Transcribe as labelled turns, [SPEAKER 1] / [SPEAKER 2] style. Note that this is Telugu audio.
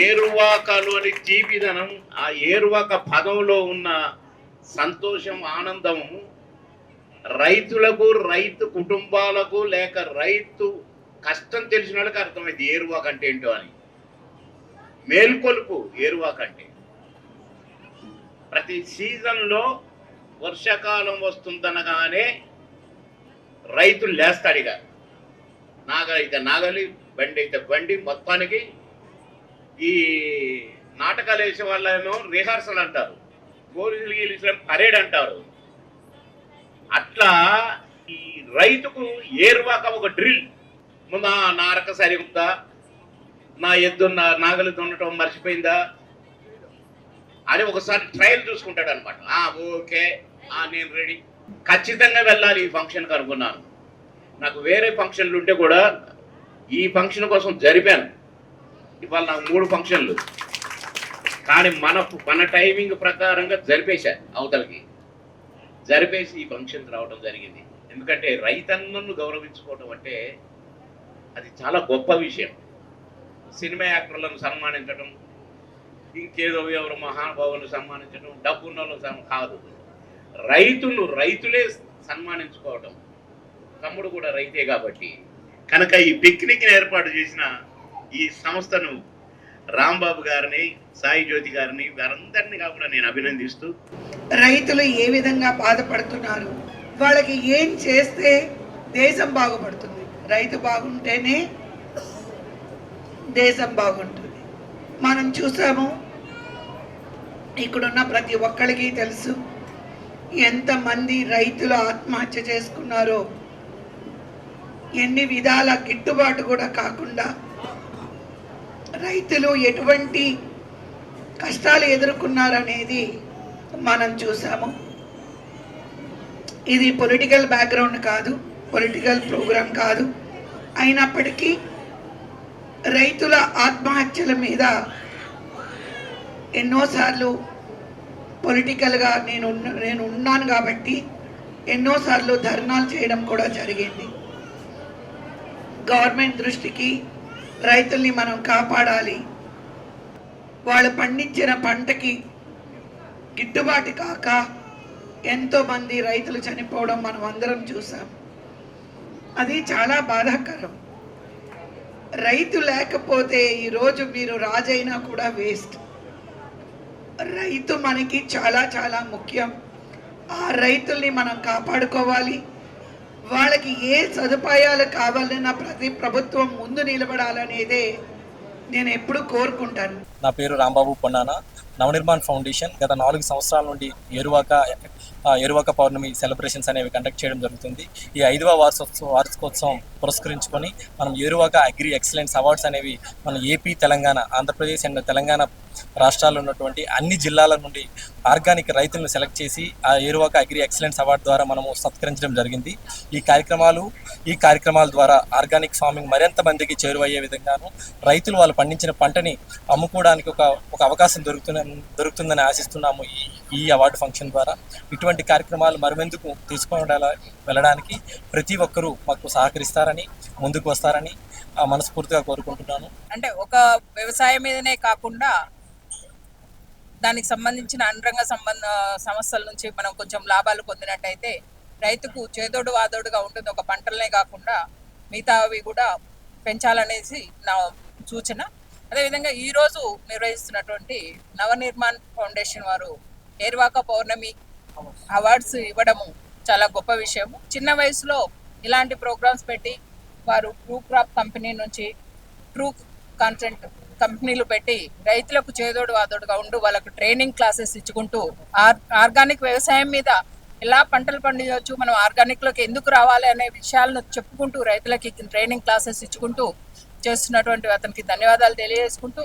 [SPEAKER 1] ఏరువాకలోని తీపిదనం, ఆ ఏరువాక పదంలో ఉన్న సంతోషం, ఆనందము రైతులకు, రైతు కుటుంబాలకు, లేక రైతు కష్టం తెలిసిన వాళ్ళకి అర్థమైంది ఏరువాక అంటే ఏంటో అని. మేల్కొలుపు ఏరువాక అంటే. ప్రతి సీజన్లో వర్షాకాలం వస్తుందనగానే రైతులు లేస్తాడు. ఇక నాగలైతే నాగలి, బండి అయితే బండి, మొత్తానికి ఈ నాటకాలు వేసే వాళ్ళేమో రిహార్సల్ అంటారు, పోలీసులు గీలిసిన పరేడ్ అంటారు. అట్లా ఈ రైతుకు ఏరువాక ఒక డ్రిల్. ముందు నారక సరిగుందా, నా ఎద్దు నాగలి దున్నటం మర్చిపోయిందా అని ఒకసారి ట్రయల్ చూసుకుంటాడు అనమాట. ఓకే, నేను రెడీ, ఖచ్చితంగా వెళ్ళాలి ఈ ఫంక్షన్కి అనుకున్నాను. నాకు వేరే ఫంక్షన్లు ఉంటే కూడా ఈ ఫంక్షన్ కోసం జరిపాను. ఇవాళ నాకు 3 ఫంక్షన్లు, కానీ మన టైమింగ్ ప్రకారంగా జరిపేశా. అవతలకి జరిపేసి ఈ ఫంక్షన్కి రావడం జరిగింది. ఎందుకంటే రైతన్నను గౌరవించుకోవడం అంటే అది చాలా గొప్ప విషయం. సినిమా యాక్టర్లను సన్మానించడం, ఇంకేదో ఎవరు మహానుభావులను సన్మానించడం, డబ్బున్న వాళ్ళను కాదు, రైతులే సన్మానించుకోవడం. తమ్ముడు కూడా రైతే కాబట్టి కనుక ఈ పిక్నిక్ని ఏర్పాటు చేసిన ఈ సంస్థను రాంబాబు గారిని, సాయి జ్యోతి గారిని, వారందరినీ కూడా నేను అభినందిస్తూ,
[SPEAKER 2] రైతులు ఏ విధంగా బాధపడుతున్నారు, వాళ్ళకి ఏం చేస్తే దేశం బాగుపడుతుంది, రైతు బాగుంటేనే దేశం బాగుంటుంది. మనం చూసాము, ఇక్కడున్న ప్రతి ఒక్కరికి తెలుసు ఎంతమంది రైతులు ఆత్మహత్య చేసుకున్నారో, ఎన్ని విధాల గిట్టుబాటు కూడా కాకుండా రైతులు ఎటువంటి కష్టాలు ఎదుర్కొన్నారనేది మనం చూసాము. ఇది పొలిటికల్ బ్యాక్గ్రౌండ్ కాదు, పొలిటికల్ ప్రోగ్రాం కాదు. అయినప్పటికీ రైతుల ఆత్మహత్యల మీద ఎన్నోసార్లు పొలిటికల్గా నేను ఉన్నాను కాబట్టి ఎన్నోసార్లు ధర్నాలు చేయడం కూడా జరిగింది. గవర్నమెంట్ దృష్టికి రైతుల్ని మనం కాపాడాలి, వాళ్ళు పండించిన పంటకి గిట్టుబాటు కాక ఎంతోమంది రైతులు చనిపోవడం మనం అందరం చూసాం. అది చాలా బాధాకరం. రైతు లేకపోతే ఈరోజు మీరు రాజైనా కూడా వేస్ట్. రైతు మనకి చాలా చాలా ముఖ్యం. ఆ రైతుల్ని మనం కాపాడుకోవాలి. వాళ్ళకి ఏ సదుపాయాలు కావాలన్నా ప్రతి ప్రభుత్వం ముందు నిలబడాలనేదే నేను ఎప్పుడు కోరుకుంటాను.
[SPEAKER 3] నా పేరు రాంబాబు పొన్నానా. నవనిర్మాణ్ ఫౌండేషన్ గత 4 సంవత్సరాల నుండి ఏరువాక పౌర్ణమి సెలబ్రేషన్స్ అనేవి కండక్ట్ చేయడం జరుగుతుంది. ఈ 5వ వార్షికోత్సవం పురస్కరించుకొని మనం ఏరువాక అగ్రి ఎక్సలెన్స్ అవార్డ్స్ అనేవి మన ఏపీ, తెలంగాణ, ఆంధ్రప్రదేశ్ అండ్ తెలంగాణ రాష్ట్రాల్లో ఉన్నటువంటి అన్ని జిల్లాల నుండి ఆర్గానిక్ రైతులను సెలెక్ట్ చేసి ఆ ఏరువాక అగ్రి ఎక్సలెన్స్ అవార్డు ద్వారా మనము సత్కరించడం జరిగింది. ఈ కార్యక్రమాల ద్వారా ఆర్గానిక్ ఫార్మింగ్ మరింత మందికి చేరువయ్యే విధంగాను రైతులు వాళ్ళు పండించిన పంటని అమ్ముకోవడానికి ఒక అవకాశం దొరుకుతుందని ఆశిస్తున్నాము ఈ అవార్డు ఫంక్షన్ ద్వారా. ఇటువంటి కార్యక్రమాలు మరిమెందుకు వెళ్ళడానికి ప్రతి ఒక్కరూ మాకు సహకరిస్తారని, ముందుకు వస్తారని మనస్ఫూర్తిగా కోరుకుంటున్నాను.
[SPEAKER 4] అంటే ఒక వ్యవసాయం మీదనే కాకుండా దానికి సంబంధించిన అంతరంగ సమస్యల నుంచి మనం కొంచెం లాభాలు పొందినట్టయితే రైతుకు చేదోడు వాదోడుగా ఉంటుంది. ఒక పంటలనే కాకుండా మిగతావి కూడా పెంచాలనేసి నా సూచన. అదేవిధంగా ఈరోజు నిర్వహిస్తున్నటువంటి నవనిర్మాణ్ ఫౌండేషన్ వారు ఏరువాక పౌర్ణమి అవార్డ్స్ ఇవ్వడము చాలా గొప్ప విషయము. చిన్న వయసులో ఇలాంటి ప్రోగ్రామ్స్ పెట్టి వారు ట్రూ క్రాప్ కంపెనీ నుంచి ట్రూ కాన్సెంట్ కంపెనీలు పెట్టి రైతులకు చేదోడు వాదోడుగా ఉంటూ వాళ్ళకు ట్రైనింగ్ క్లాసెస్ ఇచ్చుకుంటూ ఆర్గానిక్ వ్యవసాయం మీద ఎలా పంటలు పండించవచ్చు, మనం ఆర్గానిక్లోకి ఎందుకు రావాలి అనే విషయాలను చెప్పుకుంటూ రైతులకి ట్రైనింగ్ క్లాసెస్ ఇచ్చుకుంటూ చేస్తున్నటువంటి అతనికి ధన్యవాదాలు తెలియజేసుకుంటూ